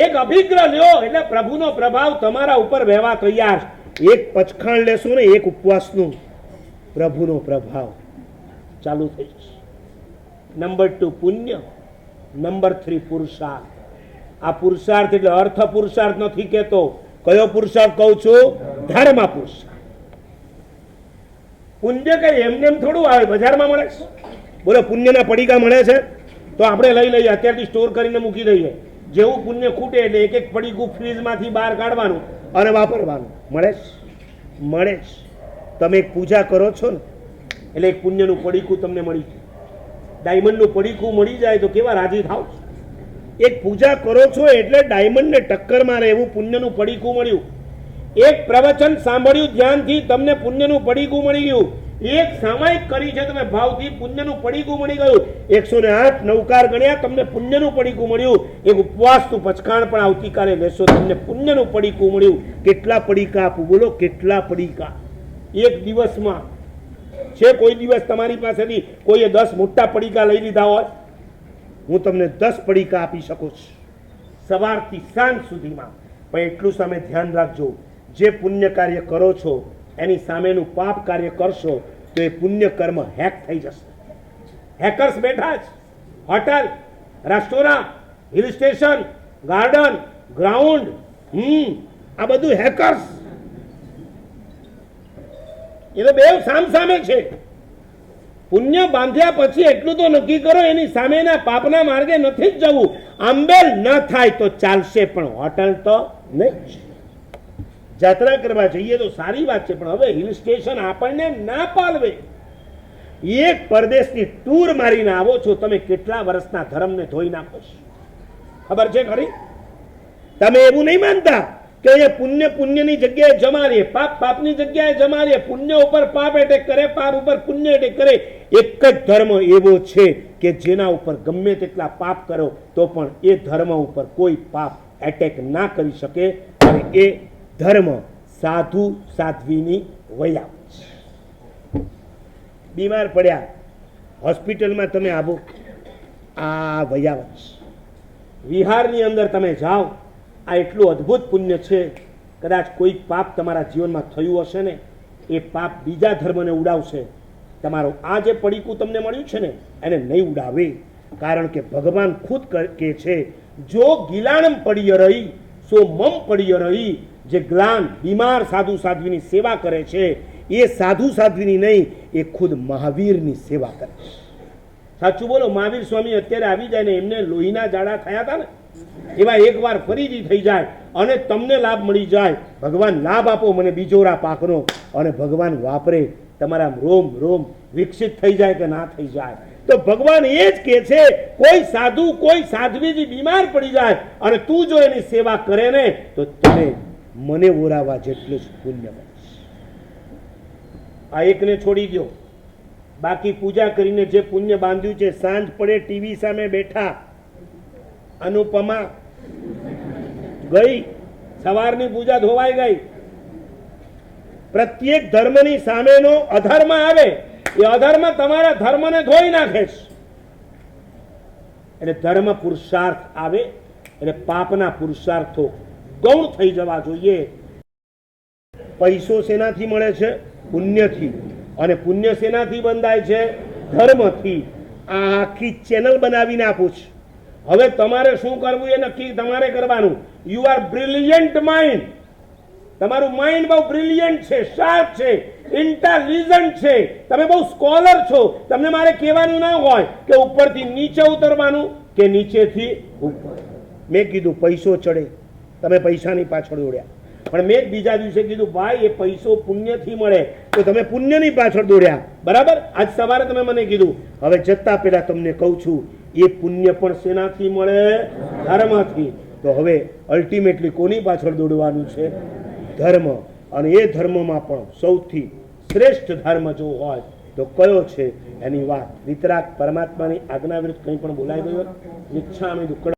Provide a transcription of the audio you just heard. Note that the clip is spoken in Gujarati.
એક અભિગ્રહ લ્યો એટલે પ્રભુનો પ્રભાવ તમારા ઉપર વહેવા તૈયાર. એક પચખાણ લેશો ને એક ઉપવાસનું, પ્રભુનો પ્રભાવ ચાલુ થઈ જશે. નંબર 2 પુણ્ય, નંબર 3 પુરુષાર્થ. આ પુરુષાર્થ એટલે અર્થ પુરુષાર્થ નથી કહેતો. કયો પુરુષાર્થ કહું છું? ધર્મ પુરુષાર્થ. પુણ્ય કઈ એમને એમ થોડું આવે, બજારમાં મળે છે. બોલો પુણ્યના પડીકા મળે છે તો આપણે લઈ લઈએ, અત્યારથી સ્ટોર કરીને મૂકી દઈએ. જેવું પુણ્ય ખૂટે એટલે એક એક પડીકું ફ્રીજમાંથી બહાર કાઢવાનું અને વાપરવાનું. મળે છે, મળે છે. તમે એક પૂજા કરો છો ને એટલે એક પુણ્યનું પડીકું તમને મળી જાય. ડાયમંડનું પડીકું મળી જાય તો કેવા રાજી થાવ. એક પૂજા કરો છો એટલે ડાયમંડને ટક્કર મારે એવું પુણ્યનું પડીકું મળ્યું. એક પ્રવચન સાંભળ્યું ધ્યાનથી, તમને પુણ્યનું પડીકું મળી ગયું. એક સામાયિક કરી છે તમે ભાવથી, પુણ્યનું પડીકું મળી ગયું. 108 નવકાર ગણ્યા, તમને પુણ્યનું પડીકું મળ્યું. એક ઉપવાસનું પચખાણ પણ આવતીકાલે લેશો, તમને પુણ્યનું પડીકું મળ્યું. કેટલા પડીકા આપું? બોલો કેટલા પડીકા એક દિવસમાં છે? કોઈ દિવસ તમારી પાસેથી કોઈએ 10 મોટા પડીકા લઈ લીધા હોય? હું તમને 10 પડીકા આપી શકું છું સવારથી સાંજ સુધીમાં. પણ એટલું સામે ધ્યાન રાખજો, જે પુણ્ય કાર્ય કરો છો એની સામેનું પાપ કાર્ય કરશો તો એ પુણ્ય કર્મ હેક થઈ જશે. હેકર્સ બેઠા જ, hotel, restaurant, hill station, garden, ground, આ બધું હેકર્સ. એ તો બે સામસામે છે. પુણ્ય બાંધ્યા પછી એટલું તો નક્કી કરો, એની સામેના પાપના માર્ગે નથી જ જવું. આંબેલ ન થાય તો ચાલશે, પણ હોટલ તો નહીં. જાત્રા કરવા જઈએ તો સારી વાત છે, પણ હવે હિલ સ્ટેશન આપણને ના પાલવે. એક પરદેશની ટૂર મારીને આવો છો, તમે કેટલા વર્ષના ધર્મને ધોઈ નાખો છો ખબર છે ખરી? તમે એવું નહીં માનતા કે એ પુણ્ય પુણ્યની જગ્યાએ જમા રહે, પાપ પાપની જગ્યાએ જમા રહે. પુણ્ય ઉપર પાપ એટેક કરે, પાપ ઉપર પુણ્ય એટેક કરે. એક જ ધર્મ એવો છે કે જેના ઉપર ગમે તેટલા પાપ કરો તો પણ એ ધર્મ ઉપર કોઈ પાપ એટેક ના કરી શકે. અને એ ધર્મ સાધુ સાધ્વીની વયાવત છે. બીમાર પડ્યા હોસ્પિટલમાં તમે આવો, આ વયાવત છે. વિહારની અંદર તમે જાઓ, આ એટલું અદ્ભુત પુણ્ય છે. કદાચ કોઈ પાપ તમારા જીવનમાં થયું હશે ને, એ પાપ બીજા ધર્મને ઉડાવશે. તમારો આ જે પડીકું તમને મળ્યું છે ને એને નહીં ઉડાવે. કારણ કે ભગવાન ખુદ કહે છે, જો ગિલાણમ પડીય રહી સો મમ પડીય રહી. જે ગ્લાન બીમાર સાધુ સાધ્વીની સેવા કરે છે એ સાધુ સાધ્વીની નહીં, એ ખુદ મહાવીરની સેવા કરે છે. સાચું બોલો, મહાવીર સ્વામી અત્યારે આવી જાય ને એમને લોહીના જાડા થયા હતા ને, એવા એકવાર ફરીથી થઈ જાય અને તમને લાભ મળી જાય. ભગવાન લાભ આપો મને બીજોરા પાકનો, અને ભગવાન વાપરે, તમારા રોમ રોમ વિકસિત થઈ જાય કે ના થઈ જાય. તો ભગવાન એ જ કહે છે, કોઈ સાધુ કોઈ સાધ્વીજી બીમાર પડી જાય અને તું જો એની સેવા કરે ને તો તને મને ઓરાવા જેટલું જ પુણ્ય મળે. આ એકને છોડી દો, બાકી પૂજા કરીને જે પુણ્ય બાંધ્યું છે, સાંજ પડે ટીવી સામે બેઠા, અનુપમા ગઈ, સવારની પૂજા ધોવાઈ ગઈ. પ્રત્યેક ધર્મની સામેનો અધર્મ આવે, એ અધર્મ તમારા ધર્મને ધોઈ નાખે છે. એટલે ધર્મ પુરુષાર્થ આવે એટલે પાપના પુરુષાર્થો ગૌણ થઈ જવા જોઈએ. પૈસો શેનાથી મળે છે? પુણ્યથી. અને પુણ્ય શેનાથી બંધાય છે? ધર્મથી. આ આખી ચેનલ બનાવીને આપું છું. હવે તમારે શું કરવું એ નક્કી તમારે કરવાનું. You are brilliant mind. તમારું માઇન્ડ બહુ બ્રિલિયન્ટ છે, શાર્પ છે, ઇન્ટેલિજન્ટ છે, તમે બહુ સ્કોલર છો. તમને મારે કહેવાનું ના હોય કે ઉપરથી નીચે ઉતરવાનું કે નીચેથી ઉપર. મેં કીધું પૈસો ચડે, તમે પૈસાની પાછળ દોડ્યા. પણ મેં બીજા દિવસે કીધું ભાઈ એ પૈસો પુણ્યથી મળે, તો તમે પુણ્યની પાછળ દોડ્યા. બરાબર? આજ સવારે તમે મને કીધું. હવે જતા પહેલા તમને કહું છું, એ પુણ્ય પણ શેનાથી મળે? ધર્મથી. તો હવે અલ્ટિમેટલી કોની પાછળ દોડવાનું છે? ધર્મ. અને એ ધર્મમાં પણ સૌથી શ્રેષ્ઠ ધર્મ જો હોય તો કયો છે એની વાત. વિતરાગ પરમાત્માની આજ્ઞા વિરુદ્ધ કંઈ પણ બોલાઈ ગયો? ઈચ્છા અમે દુઃખ